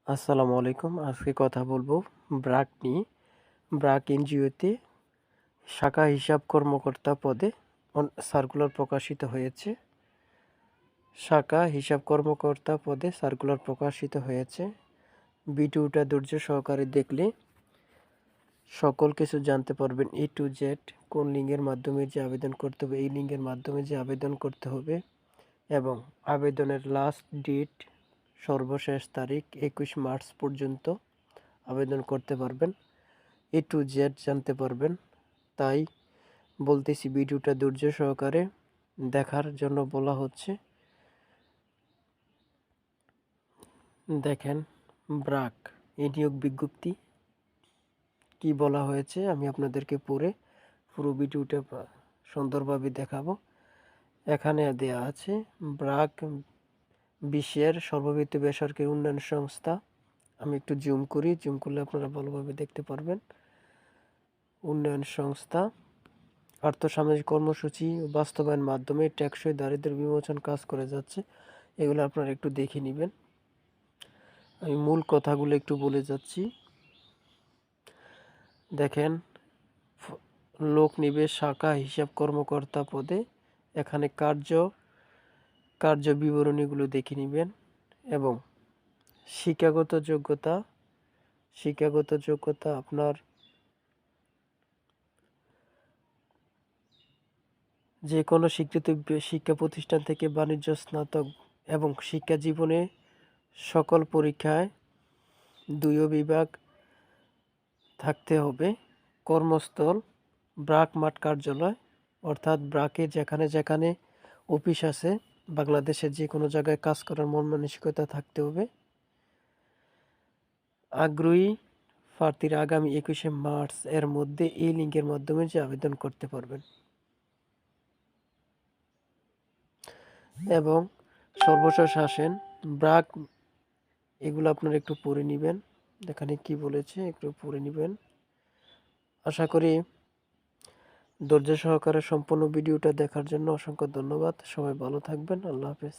আসসালামু আলাইকুম। আজকে কথা বলবো ব্র্যাক নিয়ে। ব্র্যাক এনজিওতে শাখা হিসাব কর্মকর্তা পদে সার্কুলার প্রকাশিত হয়েছে। শাখা হিসাব কর্মকর্তা পদে সার্কুলার প্রকাশিত হয়েছে। ভিডিওটা ধৈর্য সহকারে দেখলে সকল কিছু জানতে পারবেন, A to Z। কোন লিঙ্কের মাধ্যমে যে আবেদন করতে হবে, এই লিঙ্কের মাধ্যমে যে আবেদন করতে হবে এবং আবেদনের লাস্ট ডেট, সর্বশেষ তারিখ 21 মার্চ পর্যন্ত আবেদন করতে পারবেন। A to Z জানতে পারবেন। তাই বলতেছি, ভিডিওটা ধৈর্য সহকারে দেখার জন্য বলা হচ্ছে। দেখেন, ব্র্যাক এই নিয়োগ বিজ্ঞপ্তি কি বলা হয়েছে আমি আপনাদেরকে পড়ে পুরো ভিডিওটা সুন্দরভাবে দেখাবো। এখানে দেয়া আছে, ব্র্যাক বিশ্বের সর্ববৃহৎ বেসরকারি উন্নয়ন সংস্থা। আমি একটু জুম করি, জুম করলে আপনারা ভালোভাবে দেখতে পারবেন। উন্নয়ন সংস্থা আর্থসামাজিক কর্মসূচি বাস্তবায়ন মাধ্যমে টেকসই দারিদ্র্য বিমোচন কাজ করে যাচ্ছে। এগুলো আপনারা একটু দেখে নেবেন। আমি মূল কথাগুলো একটু বলে যাচ্ছি। দেখেন, লোক নিবে শাখা হিসাব কর্মকর্তা পদে। এখানে কার্য বিবরণীগুলো দেখে নেবেন এবং শিক্ষাগত যোগ্যতা আপনার যে কোনো স্বীকৃত শিক্ষা প্রতিষ্ঠান থেকে বাণিজ্য স্নাতক এবং শিক্ষা জীবনে সকল পরীক্ষায় 2 বিভাগ থাকতে হবে। কর্মস্থল ব্র্যাক মাঠ কার্যালয়, অর্থাৎ ব্র্যাকে যেখানে যেখানে অফিস আছে বাংলাদেশের যে কোনো জায়গায় কাজ করার মন মানসিকতা থাকতে হবে। আগ্রহী প্রার্থীরা আগামী 21শে মার্চ এর মধ্যে এই লিঙ্কের মাধ্যমে যে আবেদন করতে পারবেন এবং সর্বশেষ আসেন ব্র্যাক। এগুলো আপনারা একটু পড়ে নেবেন, এখানে কি বলেছে একটু পড়ে নেবেন। আশা করি ধৈর্য সহকারে সম্পূর্ণ ভিডিওটা দেখার জন্য অসংখ্য ধন্যবাদ। সবাই ভালো থাকবেন। আল্লাহ হাফেজ।